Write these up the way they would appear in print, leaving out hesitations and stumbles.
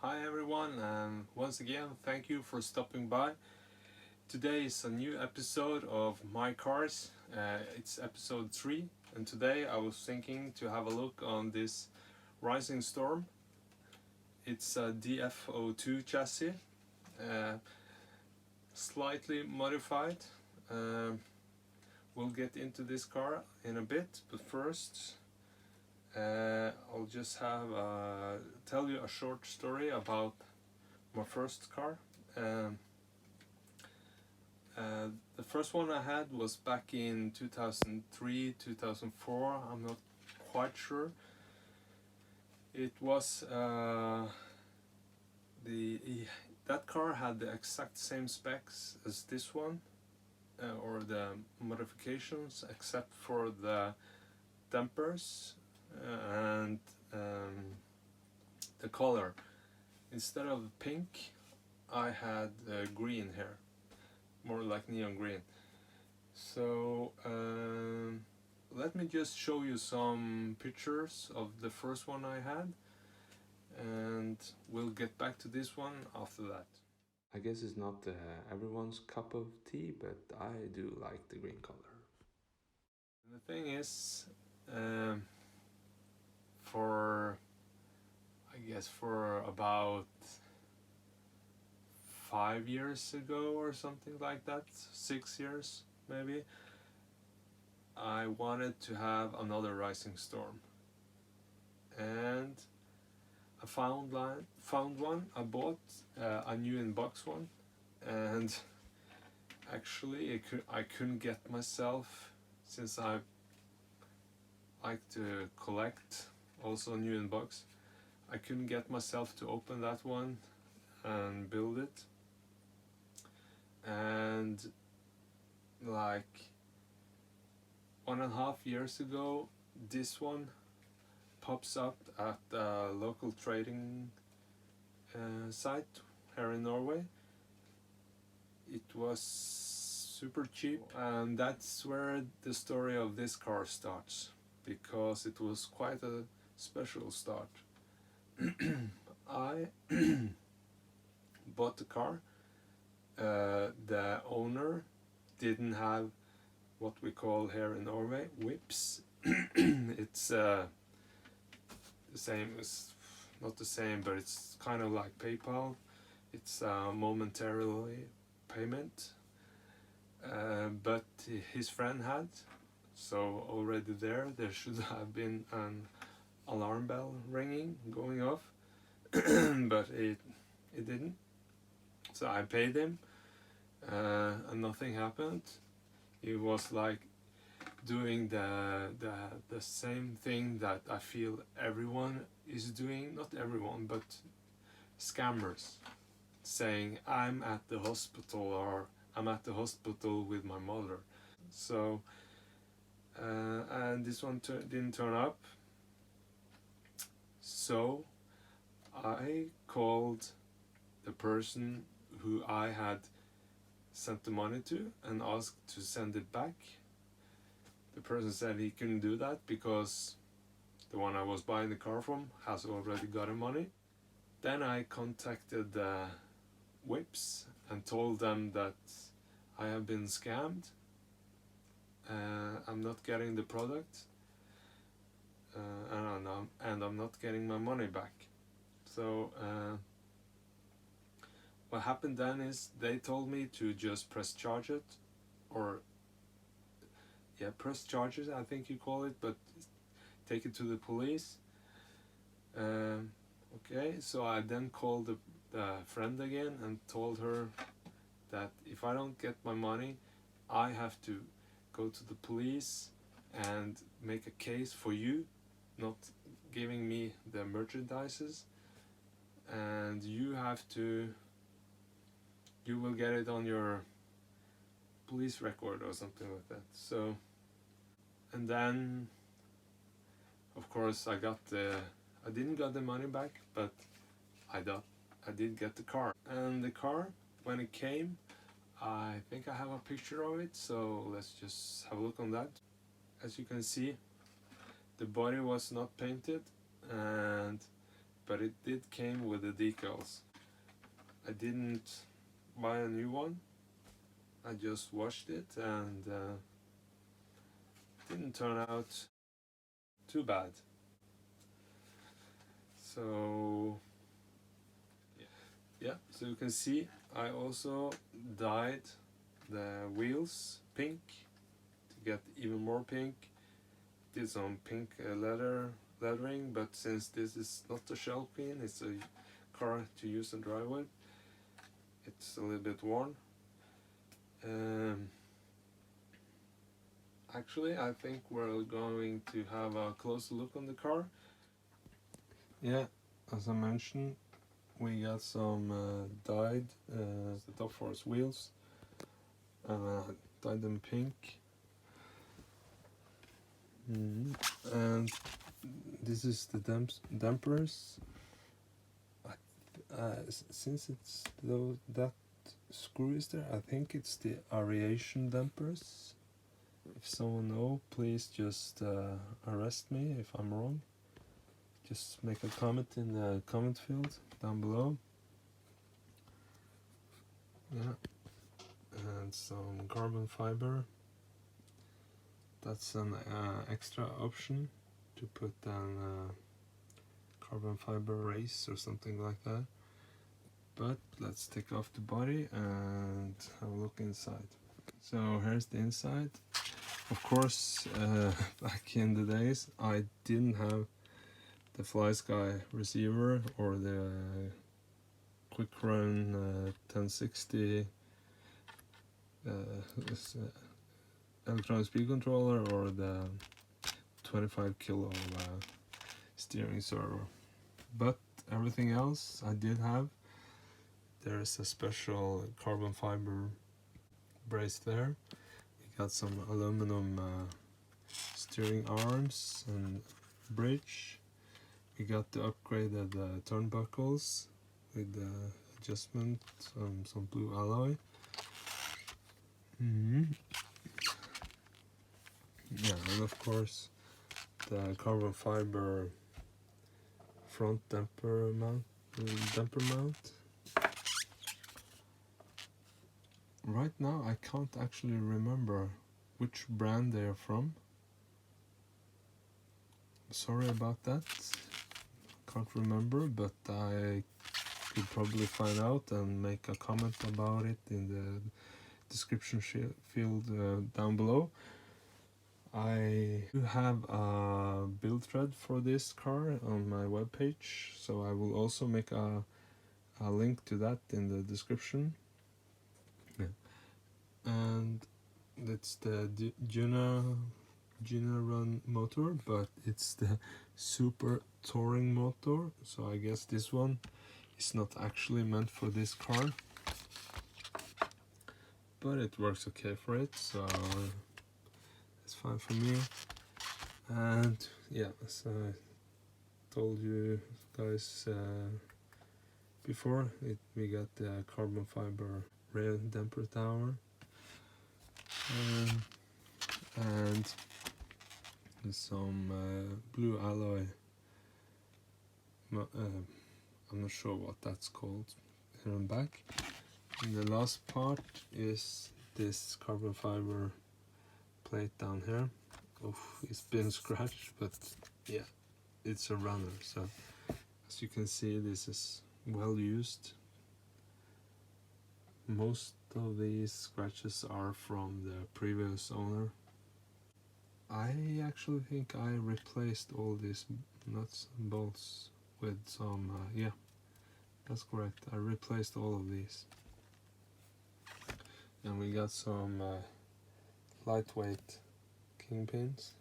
Hi everyone, and once again thank you for stopping by. Today is a new episode of My Cars. It's episode 3, and today I was thinking to have a look on this Rising Storm. It's a DF-02 chassis, slightly modified. We'll get into this car in a bit, but first I'll just tell you a short story about my first car. The first one I had was back in 2003, 2004, I'm not quite sure. It was that car had the exact same specs as this one, or the modifications, except for the dampers and the color. Instead of pink, I had green here, more like neon green. So let me just show you some pictures of the first one I had, and we'll get back to this one after that. I guess it's not everyone's cup of tea, but I do like the green color. And the thing is, for about 5 years ago or something like that, 6 years maybe, I wanted to have another Rising Storm, and I found one. I bought a new in-box one, and actually I couldn't get myself, since I like to collect also new in-box, I couldn't get myself to open that one and build it. And like 1.5 years ago, this one pops up at a local trading site here in Norway. It was super cheap, and that's where the story of this car starts, because it was quite a special start. I bought the car. The owner didn't have what we call here in Norway whips. It's the same, it's not the same, but it's kind of like PayPal. It's momentarily payment, but his friend had, so already there should have been an alarm bell ringing, going off, but it didn't. So I paid him, and nothing happened. He was like doing the same thing that I feel everyone is doing, not everyone, but scammers, saying I'm at the hospital, or I'm at the hospital with my mother. So and this one didn't turn up, so I called the person who I had sent the money to and asked to send it back. The person said he couldn't do that because the one I was buying the car from has already gotten money. Then I contacted the whips and told them that I have been scammed. I'm not getting the product, and I'm not getting my money back. So what happened then is they told me to just press charge it, or press charges, I think you call it, but take it to the police. Okay, so I then called the friend again and told her that if I don't get my money, I have to go to the police and make a case for you not giving me the merchandises, and you will get it on your police record or something like that. So, and then of course I didn't get the money back, but I did get the car. And the car, when it came, I think I have a picture of it, so let's just have a look on that. As you can see, the body was not painted, and but it did came with the decals. I didn't buy a new one. I just washed it, and didn't turn out too bad. So yeah, so you can see I also dyed the wheels pink to get even more pink. Did some pink lettering, but since this is not a shell pin, it's a car to use and drive with, it's a little bit worn. Actually, I think we're going to have a closer look on the car. Yeah, as I mentioned, we got some dyed the top force wheels, dyed them pink. And this is the dampers. Since it's that screw is there, I think it's the aeration dampers. If someone knows, please just arrest me if I'm wrong. Just make a comment in the comment field down below. Yeah, and some carbon fiber. That's an extra option to put down carbon fiber race or something like that. But let's take off the body and have a look inside. So here's the inside. Of course, back in the days, I didn't have the FlySky receiver or the Quick Run 1060 electronic speed controller or the 25 kilo steering servo. But everything else I did have. There is a special carbon fiber brace there. We got some aluminum steering arms and bridge. We got the upgraded turnbuckles with the adjustment, some blue alloy. Yeah, and of course the carbon fiber front damper mount. Right now I can't actually remember which brand they are from. Sorry about that. Can't remember, but I could probably find out and make a comment about it in the description field down below. I do have a build thread for this car on my webpage, so I will also make a link to that in the description. Yeah. And it's the Juna Run motor, but it's the Super Touring motor, so I guess this one is not actually meant for this car, but it works okay for it, so it's fine for me. And yeah, as I told you guys before, we got the carbon fiber rail damper tower, and some blue alloy. I'm not sure what that's called here and back. And the last part is this carbon fiber plate down here. It's been scratched, but yeah, it's a runner. So as you can see, this is well used. Most of these scratches are from the previous owner. I actually think I replaced all these nuts and bolts with some, yeah, that's correct. I replaced all of these. And we got some lightweight kingpins.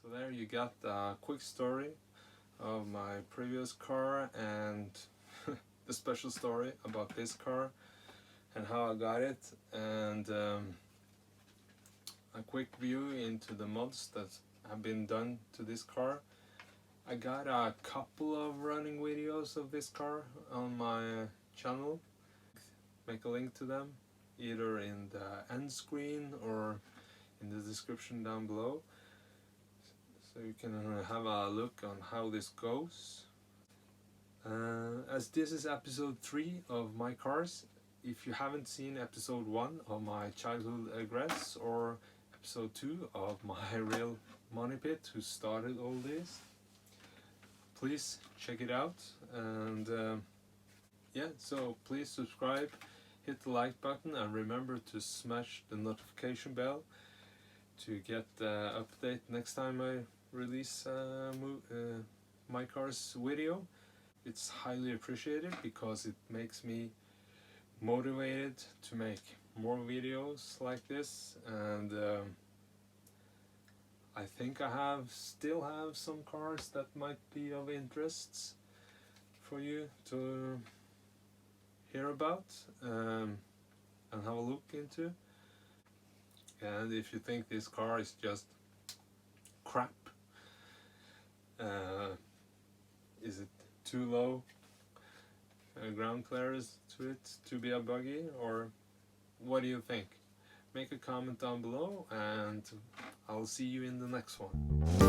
So there you got a quick story of my previous car and the special story about this car and how I got it, and a quick view into the mods that have been done to this car. I got a couple of running videos of this car on my channel. Make a link to them either in the end screen or in the description down below. so you can have a look on how this goes. As this is episode 3 of my cars, if you haven't seen episode 1 of my childhood regrets or episode 2 of my real money pit who started all this, please check it out. And yeah, so please subscribe, hit the like button, and remember to smash the notification bell to get the update next time I release my cars video. It's highly appreciated because it makes me motivated to make more videos like this, and I think I still have some cars that might be of interest for you to hear about and have a look into. And if you think this car is just crap, is it too low ground clearance to it to be a buggy, or what do you think? Make a comment down below, and I'll see you in the next one.